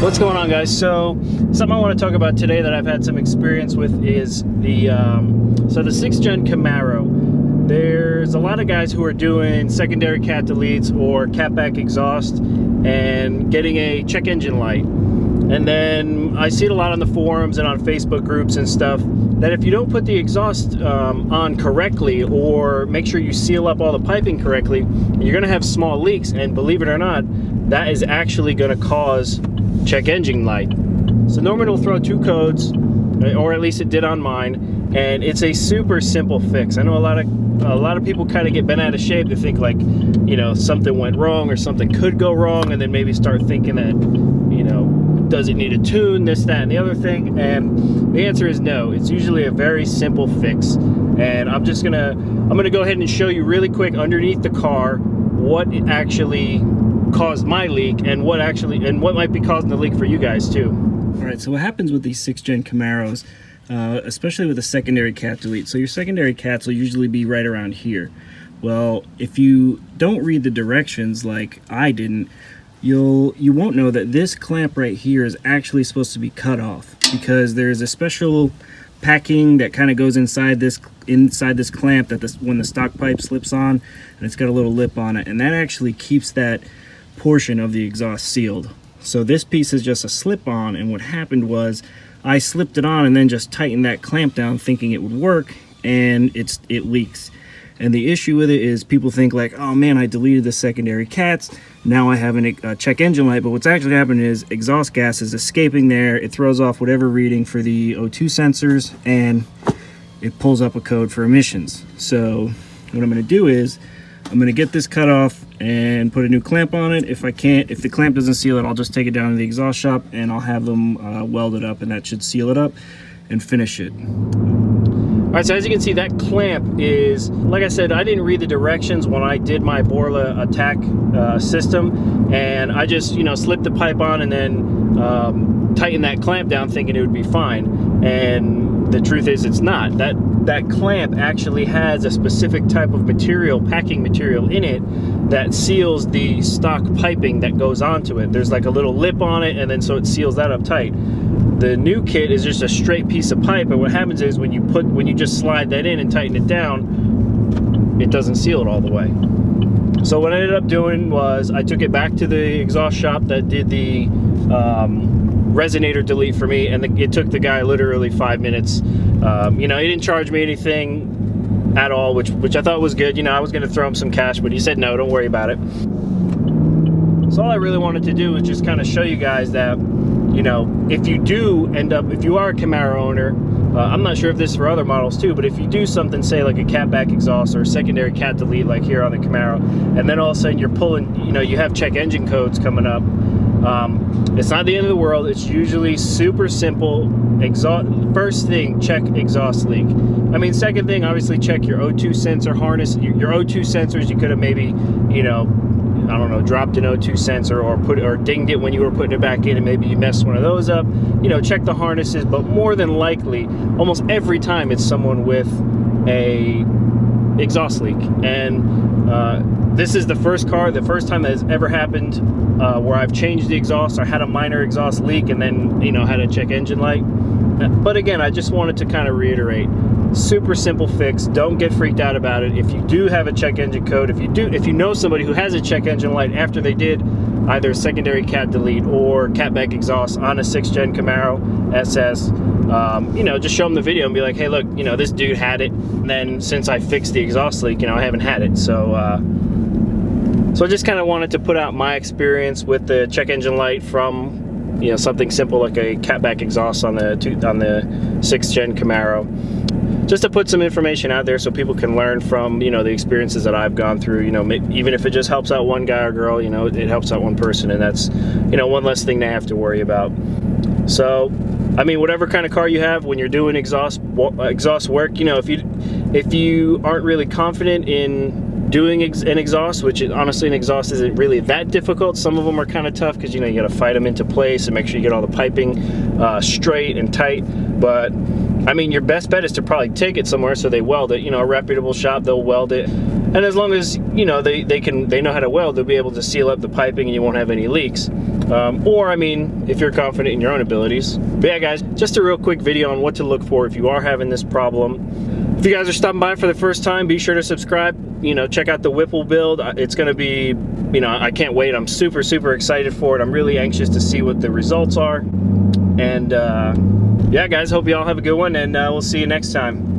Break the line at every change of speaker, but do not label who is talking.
What's going on, guys? So something I want to talk about today that I've had some experience with is the so the 6th gen Camaro. There's a lot of guys who are doing secondary cat deletes or catback exhaust and getting a check engine light. And then I see it a lot on the forums and on Facebook groups and stuff that if you don't put the exhaust on correctly or make sure you seal up all the piping correctly, you're going to have small leaks, and believe it or not, that is actually going to cause check engine light. So normally it'll throw 2 codes, or at least it did on mine, and it's a super simple fix. I know a lot of people kind of get bent out of shape. They think like, you know, something went wrong or something could go wrong, and then maybe start thinking that, you know, does it need a tune, this, that, and the other thing? And the answer is no. It's usually a very simple fix. And I'm gonna go ahead and show you really quick underneath the car what actually caused my leak and what might be causing the leak for you guys too. All right, so what happens with these 6th gen Camaros, especially with a secondary cat delete, so your secondary cats will usually be right around here. Well, if you don't read the directions like I didn't, you won't know that this clamp right here is actually supposed to be cut off, because there's a special packing that kind of goes inside this clamp that when the stock pipe slips on, and it's got a little lip on it, and that actually keeps that portion of the exhaust sealed. So this piece is just a slip-on, and what happened was I slipped it on and then just tightened that clamp down thinking it would work, and it leaks. And the issue with it is people think like, oh man, I deleted the secondary cats, now I have a check engine light. But what's actually happening is exhaust gas is escaping there. It throws off whatever reading for the O2 sensors, and it pulls up a code for emissions. So what I'm going to do is I'm going to get this cut off and put a new clamp on it. If the clamp doesn't seal it, I'll just take it down to the exhaust shop and I'll have them weld it up, and that should seal it up and finish it. All right, so as you can see, that clamp is, like I said, I didn't read the directions when I did my Borla attack system, and I just, you know, slipped the pipe on and then tightened that clamp down thinking it would be fine. And the truth is it's not. That clamp actually has a specific type of material, packing material in it, that seals the stock piping that goes onto it. There's like a little lip on it, and then so it seals that up tight. The new kit is just a straight piece of pipe, and what happens is when you just slide that in and tighten it down, it doesn't seal it all the way. So what I ended up doing was I took it back to the exhaust shop that did the resonator delete for me, and it took the guy literally 5 minutes. You know, he didn't charge me anything at all, which I thought was good. You know, I was going to throw him some cash, but he said no, don't worry about it. So all I really wanted to do was just kind of show you guys that, you know, if you are a Camaro owner, I'm not sure if this is for other models too, but if you do something, say like a catback exhaust or a secondary cat delete like here on the Camaro, and then all of a sudden you're pulling, you know, you have check engine codes coming up, it's not the end of the world. It's usually super simple. First thing, check exhaust leak. I mean, second thing, obviously check your O2 sensor harness. Your O2 sensors, you could have maybe, you know, I don't know, dropped an O2 sensor or dinged it when you were putting it back in, and maybe you messed one of those up. You know, check the harnesses, but more than likely, almost every time it's someone with a exhaust leak. And this is the first time that has ever happened where I've changed the exhaust or had a minor exhaust leak and then, you know, had a check engine light. But again, I just wanted to kind of reiterate, super simple fix. Don't get freaked out about it. If you do have a check engine code, if you know somebody who has a check engine light after they did either secondary cat delete or catback exhaust on a 6th gen Camaro SS, you know, just show them the video and be like, hey, look, you know, this dude had it, and then since I fixed the exhaust leak, you know, I haven't had it. So I just kind of wanted to put out my experience with the check engine light from, you know, something simple like a catback exhaust on the 6th gen Camaro, just to put some information out there so people can learn from, you know, the experiences that I've gone through. You know, even if it just helps out one guy or girl, you know, it helps out one person, and that's, you know, one less thing they have to worry about. So I mean, whatever kind of car you have, when you're doing exhaust work, you know, if you aren't really confident in doing an exhaust, which honestly an exhaust isn't really that difficult. Some of them are kind of tough because, you know, you got to fight them into place and make sure you get all the piping straight and tight. But I mean, your best bet is to probably take it somewhere so they weld it. You know, a reputable shop, they'll weld it. And as long as, you know, they know how to weld, they'll be able to seal up the piping and you won't have any leaks. Or, I mean, if you're confident in your own abilities. But yeah, guys, just a real quick video on what to look for if you are having this problem. If you guys are stopping by for the first time, be sure to subscribe. You know, check out the Whipple build. It's going to be, you know, I can't wait. I'm super, super excited for it. I'm really anxious to see what the results are. And yeah, guys, hope you all have a good one, and we'll see you next time.